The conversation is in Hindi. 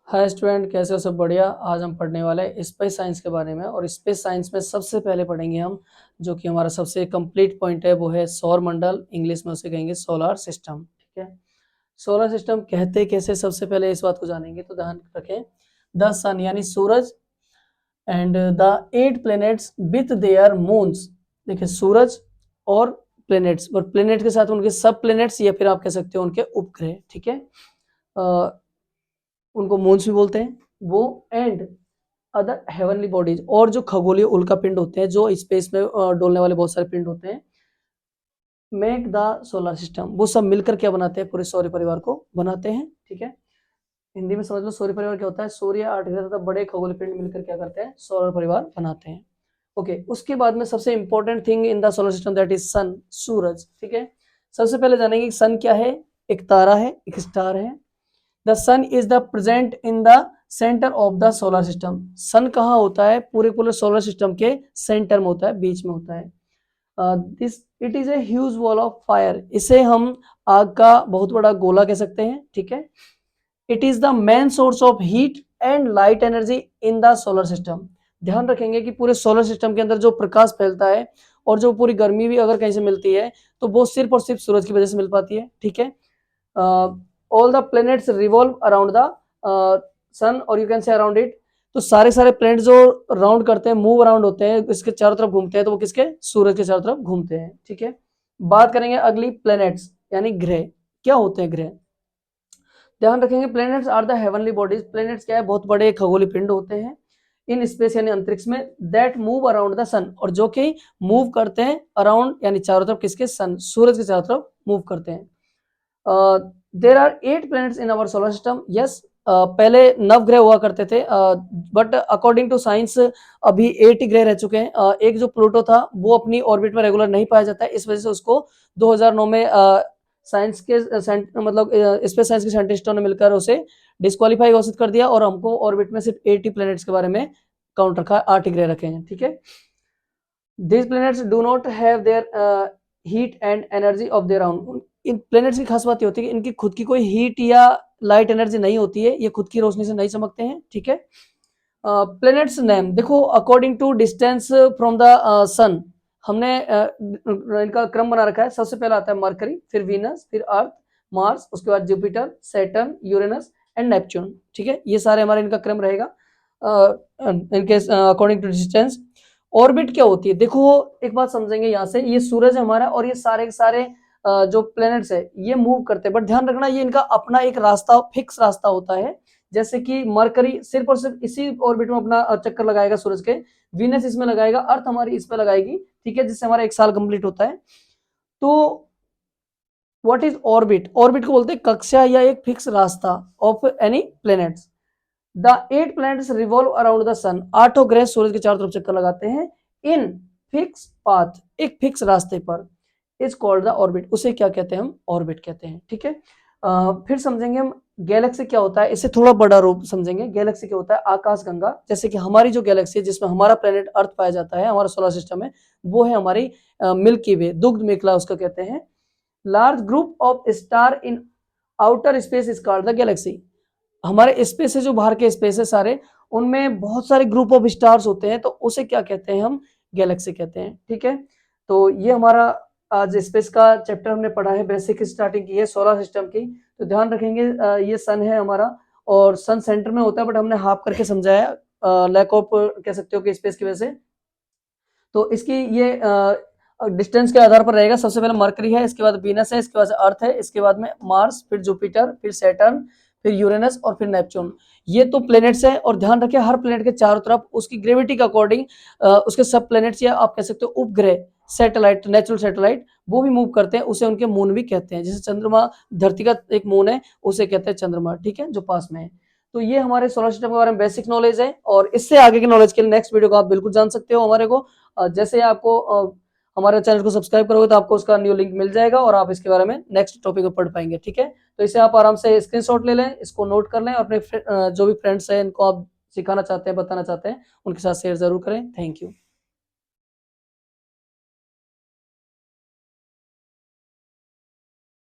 हाय स्टूडेंट, कैसे हो? सब बढ़िया। आज हम पढ़ने वाले हैं स्पेस साइंस के बारे में, और स्पेस साइंस में सबसे पहले पढ़ेंगे हम जो कि हमारा सबसे कंप्लीट पॉइंट है, वो है सौर मंडल। इंग्लिश में उसे कहेंगे सोलर सिस्टम। ठीक है, सोलर सिस्टम कहते कैसे, सबसे पहले इस बात को जानेंगे। तो ध्यान रखें, द सन यानी सूरज and the 8 planets with their moons. देखिए, सूरज और प्लैनेट्स, और प्लैनेट के साथ उनके सब प्लैनेट्स, या फिर आप कह सकते हो उनके उपग्रह। ठीक है, उनको मून्स भी बोलते हैं वो, एंड अदर हेवनली बॉडीज, और जो खगोलीय उल्का पिंड होते हैं, जो स्पेस में डोलने वाले बहुत सारे पिंड होते हैं, मेक द सोलर सिस्टम। वो सब मिलकर क्या बनाते हैं? पूरे सौर परिवार को बनाते हैं। ठीक है, हिंदी में समझ लो सौर परिवार क्या होता है। सूर्य, आठ ग्रह तथा बड़े खगोलीय पिंड मिलकर क्या करते हैं? सौर परिवार बनाते हैं। ओके, उसके बाद में सबसे important thing in the solar system, that is sun, सूरज। ठीक है, सबसे पहले जानेंगे सन क्या है। एक तारा है, एक स्टार है। The sun is the present in the centre of the solar system. Sun कहाँ होता है? पूरे पूरे सोलर सिस्टम के सेंटर में होता है, बीच में होता है। This it is a huge wall of fire. इसे हम आग का बहुत बड़ा गोला कह सकते हैं। ठीक है, it is the main source of heat and light energy in the solar system. ध्यान रखेंगे कि पूरे सोलर सिस्टम के अंदर जो प्रकाश फैलता है और जो पूरी गर्मी भी अगर कहीं से मिलती है, तो वो सिर्फ और सिर्फ सूरज की वजह से मिल पाती है। ठीक है, all the planets revolve around the sun, और you can say around it. तो सारे सारे प्लैनेट जो राउंड करते हैं, मूव अराउंड होते हैं, इसके चारों तरफ घूमते हैं, तो वो किसके? सूरज के चारों तरफ घूमते हैं। ठीक है, बात करेंगे अगली, प्लैनेट्स यानी ग्रह। क्या होते हैं ग्रह? ध्यान रखेंगे, planets are the heavenly bodies. Planets क्या है? बहुत बड़े खगोलीय पिंड होते हैं इन स्पेस यानी अंतरिक्ष में, that move around the sun, और जो कि मूव करते हैं अराउंड यानी चारों तरफ किसके? सन, सूरज के चारों तरफ मूव करते हैं। There are 8 planets in our solar system. Yes, पहले 9 ग्रह हुआ करते थे, बट अकॉर्डिंग टू साइंस अभी 8 ही ग्रह रह चुके हैं। एक जो प्लूटो था, वो अपनी ऑर्बिट में रेगुलर नहीं पाया जाता है, इस वजह से उसको 2009 में साइंस के मतलब स्पेस साइंस के साइंटिस्टों ने मिलकर उसे डिस्क्वालीफाई घोषित कर दिया, और हमको ऑर्बिट में सिर्फ 80 प्लैनेट्स के बारे में काउंट रखा, 8 ग्रह रखे हैं। ठीक है, these planets do not have their heat and energy of their own। In planets की खास बात ये होती है कि इनकी खुद की कोई हीट या लाइट एनर्जी नहीं होती है, ये खुद की रोशनी से नहीं चमकते हैं। ठीक है, प्लैनेट्स नेम देखो, according to distance from the sun, हमने इनका क्रम बना रखा है। सबसे पहला आता है मरकरी, फिर वीनस, फिर अर्थ, मार्स, उसके बाद Jupiter, Saturn, Uranus and Neptune. ठीक है, ये सारे हमारे इनका क्रम रहेगा इनके अकॉर्डिंग टू डिस्टेंस। ऑर्बिट क्या होती है? देखो, एक बात समझेंगे यहाँ से, ये सूरज है हमारा, और ये सारे के सारे जो प्लैनेट्स है ये मूव करते हैं, बट ध्यान रखना ये इनका अपना एक रास्ता, फिक्स रास्ता होता है। जैसे कि मरकरी सिर्फ और सिर्फ इसी ऑर्बिट में अपना चक्कर लगाएगा सूरज के, वीनस इसमें लगाएगा, अर्थ हमारी इस पे लगाएगी। ठीक है, जिससे हमारा 1 साल कंप्लीट होता है। तो व्हाट इज ऑर्बिट? ऑर्बिट को बोलते हैं कक्षा या एक फिक्स रास्ता of any planets. The 8 planets revolve around the sun. 8 ग्रह सूरज के चारों तरफ चक्कर लगाते हैं इन फिक्स पाथ, एक फिक्स रास्ते पर। Is called the orbit. उसे क्या कहते हैं? हम ऑर्बिट कहते हैं। ठीक है, फिर समझेंगे हम गैलेक्सी क्या होता है, इसे थोड़ा बड़ा रूप समझेंगे। गैलेक्सी क्या होता है? आकाश गंगा। जैसे कि हमारी जो गैलेक्सी है, जिसमें हमारा प्लेनेट अर्थ पाया जाता है, हमारा सोलर सिस्टम है, वो है हमारी मिल्की वे, दुग्ध मेखला उसका कहते हैं। Large group of star in outer space is called the Galaxy. हमारे स्पेस है, जो बाहर के स्पेस है सारे, उनमें बहुत सारे ग्रुप ऑफ स्टार्स होते हैं, तो उसे क्या कहते हैं? हम गैलेक्सी कहते हैं। ठीक है, तो ये हमारा आज स्पेस का चैप्टर हमने पढ़ा है, बेसिक स्टार्टिंग की है सोलर सिस्टम की। तो ध्यान रखेंगे, ये सन है हमारा, और सन सेंटर में होता है, बट हमने हाफ करके समझाया, लैक ऑफ कह सकते हो कि स्पेस की वजह से। तो इसकी ये डिस्टेंस के आधार पर रहेगा। सबसे पहले मरकरी है, इसके बाद वीनस है, इसके बाद अर्थ है, इसके बाद में मार्स, फिर जुपिटर, फिर सैटर्न, फिर यूरेनस और फिर नेपच्यून। ये तो प्लैनेट्स है, और ध्यान रखिए हर प्लैनेट के चारों तरफ उसकी ग्रेविटी के अकॉर्डिंग उसके सब प्लैनेट्स, या आप कह सकते हो उपग्रह, सैटेलाइट, नेचुरल सैटेलाइट, वो भी मूव करते हैं। उसे उनके मून भी कहते हैं। जैसे चंद्रमा धरती का एक मून है, उसे कहते हैं चंद्रमा। ठीक है, जो पास में है। तो ये हमारे सोलर सिस्टम के बारे में बेसिक नॉलेज है, और इससे आगे के नॉलेज के लिए नेक्स्ट वीडियो को आप बिल्कुल जान सकते हो हमारे को। जैसे आपको हमारे चैनल को सब्सक्राइब करोगे, तो आपको उसका न्यू लिंक मिल जाएगा, और आप इसके बारे में नेक्स्ट टॉपिक को पढ़ पाएंगे। ठीक है, तो इसे आप आराम से स्क्रीनशॉट ले लें, इसको नोट कर लें, और अपने जो भी फ्रेंड्स हैं, इनको आप सिखाना चाहते हैं, बताना चाहते हैं, उनके साथ शेयर जरूर करें। Thank you.